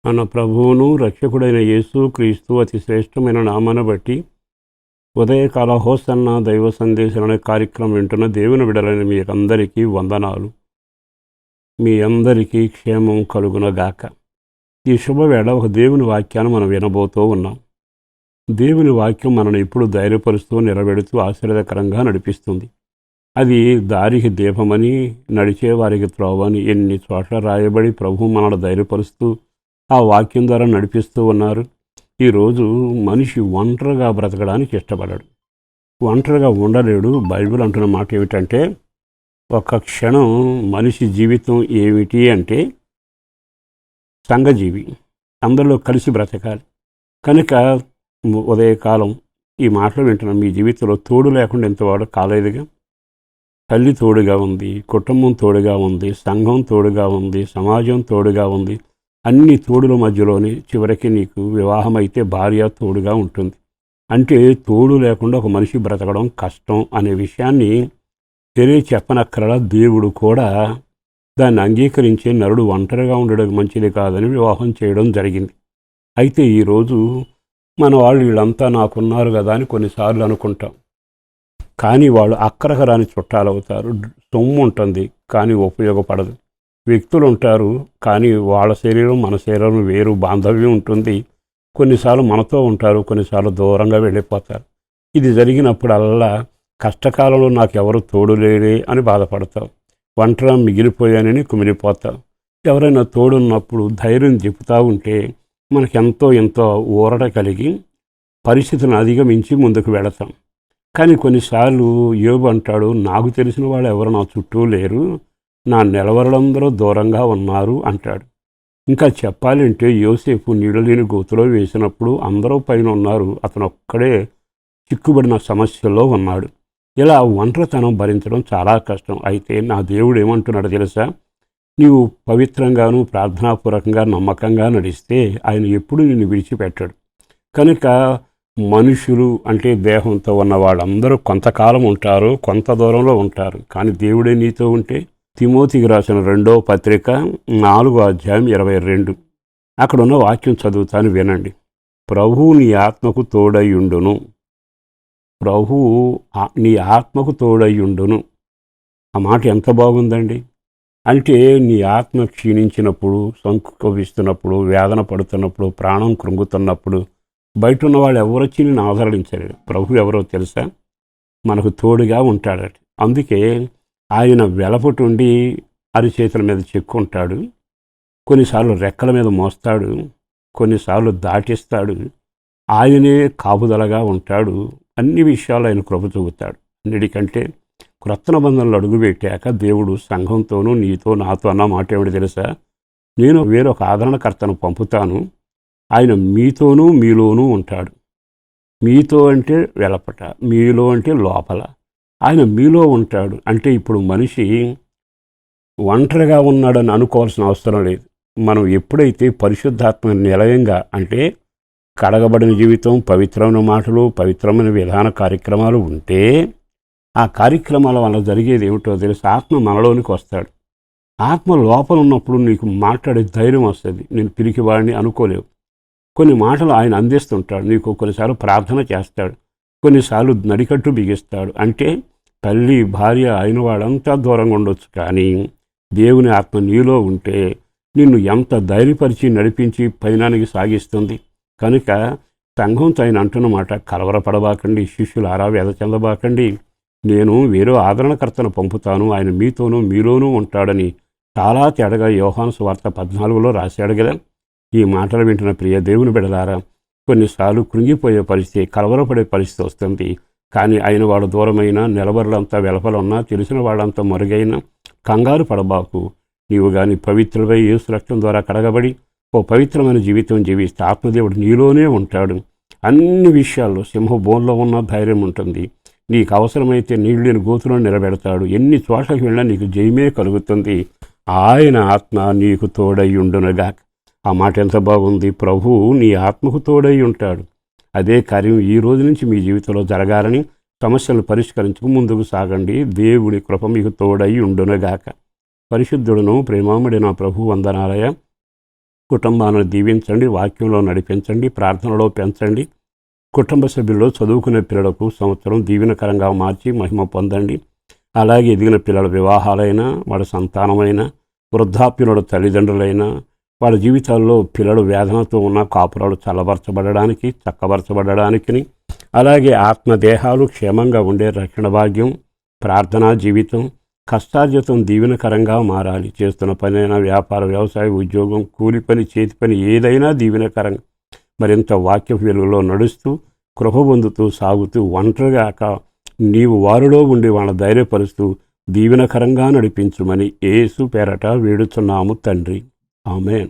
మన ప్రభువును రక్షకుడైన యేసు క్రీస్తు అతి శ్రేష్టమైన నామాన్ని బట్టి ఉదయకాల హోసన్న దైవ సందేశం అనే కార్యక్రమం వింటున్న దేవుని బిడ్డలైన మీ అందరికీ వందనాలు. మీ అందరికీ క్షేమం కలుగునగాక. ఈ శుభవేళ ఒక దేవుని వాక్యాన్ని మనం వినబోతూ ఉన్నాం. దేవుని వాక్యం మనల్ని ఇప్పుడు ధైర్యపరుస్తూ నిలబెడుతూ ఆశీర్వాదకరంగా నడిపిస్తుంది. అది దారికి దీపమని, నడిచే వారికి త్రోవని ఎన్ని చోట్ల రాయబడి ప్రభు మనల్ని ధైర్యపరుస్తూ ఆ వాక్యం ద్వారా నడిపిస్తూ ఉన్నారు. ఈరోజు మనిషి ఒంటరిగా బ్రతకడానికి ఇష్టపడాడు, ఒంటరిగా ఉండలేడు. బైబిల్ అంటున్న మాట ఏమిటంటే, ఒక క్షణం మనిషి జీవితం ఏమిటి అంటే సంఘజీవి, అందరిలో కలిసి బ్రతకాలి. కనుక ఉదయకాలం ఈ మాటలు వింటున్నాం. మీ జీవితంలో తోడు లేకుండా ఎంతవాడు కాలేదుగా. తల్లి తోడుగా ఉంది, కుటుంబం తోడుగా ఉంది, సంఘం తోడుగా ఉంది, సమాజం తోడుగా ఉంది. అన్ని తోడుల మధ్యలోనే చివరికి నీకు వివాహం అయితే భార్య తోడుగా ఉంటుంది. అంటే తోడు లేకుండా ఒక మనిషి బ్రతకడం కష్టం అనే విషయాన్ని చెప్పనక్కరలా దేవుడు కూడా దాన్ని అంగీకరించే నరుడు ఒంటరిగా ఉండడం మంచిది కాదని వివాహం చేయడం జరిగింది. అయితే ఈరోజు మన వాళ్ళు వీళ్ళంతా నాకున్నారు కదా అని కొన్నిసార్లు అనుకుంటాం. కానీ వాళ్ళు అక్కరకు రాని చుట్టాలవుతారు. సొమ్ము ఉంటుంది కానీ ఉపయోగపడదు. వ్యక్తులు ఉంటారు కానీ వాళ్ళ శరీరం మన శరీరం వేరు, బాంధవ్యం ఉంటుంది. కొన్నిసార్లు మనతో ఉంటారు, కొన్నిసార్లు దూరంగా వెళ్ళిపోతారు. ఇది జరిగినప్పుడల్లా కష్టకాలంలో నాకెవరు తోడు లేరే అని బాధపడతావు, ఒంటరిగా మిగిలిపోయానని కుమిలిపోతావు. ఎవరైనా తోడున్నప్పుడు ధైర్యం చెబుతూ ఉంటే మనకెంతో ఎంతో ఊరట కలిగి పరిస్థితులను అధిగమించి ముందుకు వెళతాం. కానీ కొన్నిసార్లు యోబు అంటాడు, నాకు తెలిసిన వాళ్ళు ఎవరు నా చుట్టూ లేరు, నా నిలవరులందరూ దూరంగా ఉన్నారు అంటాడు. ఇంకా చెప్పాలంటే యోసేపు నీడలేని గోతులో వేసినప్పుడు అందరూ పైన ఉన్నారు, అతను ఒక్కడే చిక్కుబడిన సమస్యల్లో ఉన్నాడు. ఇలా ఒంటరితనం భరించడం చాలా కష్టం. అయితే నా దేవుడు ఏమంటున్నాడు తెలుసా? నీవు పవిత్రంగాను ప్రార్థనాపూర్వకంగా నమ్మకంగా నడిస్తే ఆయన ఎప్పుడు నిన్ను విడిచిపెట్టాడు. కనుక మనుషులు అంటే దేహంతో ఉన్న వాళ్ళందరూ కొంతకాలం ఉంటారు, కొంత దూరంలో ఉంటారు. కానీ దేవుడే నీతో ఉంటే, తిమోతికి రాసిన 2వ పత్రిక 4వ అధ్యాయం 22 అక్కడున్న వాక్యం చదువుతాను, వినండి. ప్రభువు నీ ఆత్మకు తోడయ్యుండును, ప్రభువు నీ ఆత్మకు తోడయ్యుండును. ఆ మాట ఎంత బాగుందండి. అంటే నీ ఆత్మ క్షీణించినప్పుడు, సంకుభిస్తున్నప్పుడు, వేదన పడుతున్నప్పుడు, ప్రాణం కృంగుతున్నప్పుడు బయట ఉన్న వాళ్ళు ఎవరొచ్చి నేను ఆదరించలేడు. ప్రభు ఎవరో తెలుసా? మనకు తోడుగా ఉంటాడట. అందుకే ఆయన వెలపటుండి అరిచేతుల మీద చెక్కుంటాడు, కొన్నిసార్లు రెక్కల మీద మోస్తాడు, కొన్నిసార్లు దాటిస్తాడు. ఆయనే కాపుదలగా ఉంటాడు. అన్ని విషయాలు ఆయన కృప చూపుతాడు. అన్నిటికంటే క్రొత్త నిబంధనలు అడుగుపెట్టాక దేవుడు సంఘంతోనూ నీతో నాతో అన్న మాట ఏమిటి తెలుసా? నేను వేరొక ఆదరణకర్తను పంపుతాను, ఆయన మీతోనూ మీలోనూ ఉంటాడు. మీతో అంటే వెలపట, మీలో అంటే లోపల. ఆయన మీలో ఉంటాడు. అంటే ఇప్పుడు మనిషి ఒంటరిగా ఉన్నాడని అనుకోవాల్సిన అవసరం లేదు. మనం ఎప్పుడైతే పరిశుద్ధాత్మ నిలయంగా, అంటే కడగబడిన జీవితం, పవిత్రమైన మాటలు, పవిత్రమైన విధాన కార్యక్రమాలు ఉంటే ఆ కార్యక్రమాల వల్ల జరిగేది ఏమిటో తెలుసు? ఆత్మ మనలోనికి వస్తాడు. ఆత్మ లోపల ఉన్నప్పుడు నీకు మాట్లాడే ధైర్యం వస్తుంది. నేను పిరికివాడిని అనుకోలేవు. కొన్ని మాటలు ఆయన అందిస్తుంటాడు నీకు. కొన్నిసార్లు ప్రార్థన చేస్తాడు, కొన్నిసార్లు నడికట్టు బిగిస్తాడు. అంటే తల్లి భార్య అయిన వాడంతా దూరంగా ఉండొచ్చు, కానీ దేవుని ఆత్మ నీలో ఉంటే నిన్ను ఎంత ధైర్యపరిచి నడిపించి పయనానికి సాగిస్తుంది. కనుక సంఘంతో ఆయన అంటున్న మాట, కలవరపడబాకండి, శిష్యులారా వేద చెందబాకండి, నేను వేరే ఆదరణకర్తను పంపుతాను, ఆయన మీతోనూ మీలోనూ ఉంటాడని చాలా తేడగా యోహాను సువార్త 14లో రాశాడు కదా. ఈ మాటలు వింటున్న ప్రియ దేవుని బిడ్డలారా, కొన్నిసార్లు కృంగిపోయే పరిస్థితి, కలవరపడే పరిస్థితి వస్తుంది. కానీ ఆయన వాడు దూరమైన, నిలబరులంతా వెలపలున్నా, తెలిసిన వాళ్ళంతా మరుగైనా కంగారు పడబాకు. నీవు కానీ పవిత్రమై యేసు రక్తం ద్వారా కడగబడి ఓ పవిత్రమైన జీవితం జీవిస్తే ఆత్మదేవుడు నీలోనే ఉంటాడు. అన్ని విషయాల్లో సింహబోన్లో ఉన్న ధైర్యం ఉంటుంది. నీకు అవసరమైతే నీళ్ళని గోతులను నిలబెడతాడు. ఎన్ని చోట్లకి వెళ్ళినా నీకు జయమే కలుగుతుంది. ఆయన ఆత్మ నీకు తోడై ఉండునుగా. ఆ మాట ఎంత బాగుంది. ప్రభు నీ ఆత్మకు తోడై ఉంటాడు. అదే కార్యం ఈ రోజు నుంచి మీ జీవితంలో జరగాలని, సమస్యలను పరిష్కరించుకు ముందుకు సాగండి. దేవుడి కృప మీకు తోడై ఉండునుగాక. పరిశుద్ధుడును ప్రేమాముడి నా ప్రభు వందనాలయ. కుటుంబాలను దీవించండి, వాక్యంలో నడిపించండి, ప్రార్థనలో పెంచండి. కుటుంబ సభ్యుల్లో చదువుకునే పిల్లలకు సంవత్సరం దీవెనకరంగా మార్చి మహిమ పొందండి. అలాగే ఎదిగిన పిల్లల వివాహాలైనా, వాళ్ళ సంతానమైనా, వృద్ధాప్యుల తల్లిదండ్రులైనా, వాళ్ళ జీవితాల్లో పిల్లలు వేదనతో ఉన్న కాపురాలు చల్లబరచబడడానికి, చక్కబరచబడడానికి, అలాగే ఆత్మదేహాలు క్షేమంగా ఉండే రక్షణ భాగ్యం, ప్రార్థనా జీవితం, కష్టార్జితం దీవెనకరంగా మారాలి. చేస్తున్న పనైనా, వ్యాపార, వ్యవసాయ, ఉద్యోగం, కూలి పని, చేతి పని ఏదైనా దీవెనకరంగా మరింత వాక్య వెలుగులో నడుస్తూ కృప పొందుతూ సాగుతూ ఒంటరిగాక నీవు వారిలో ఉండి వాళ్ళ ధైర్యపరుస్తూ దీవెనకరంగా నడిపించుమని యేసు పేరట వేడుచున్నాము తండ్రి. ఆమేన్.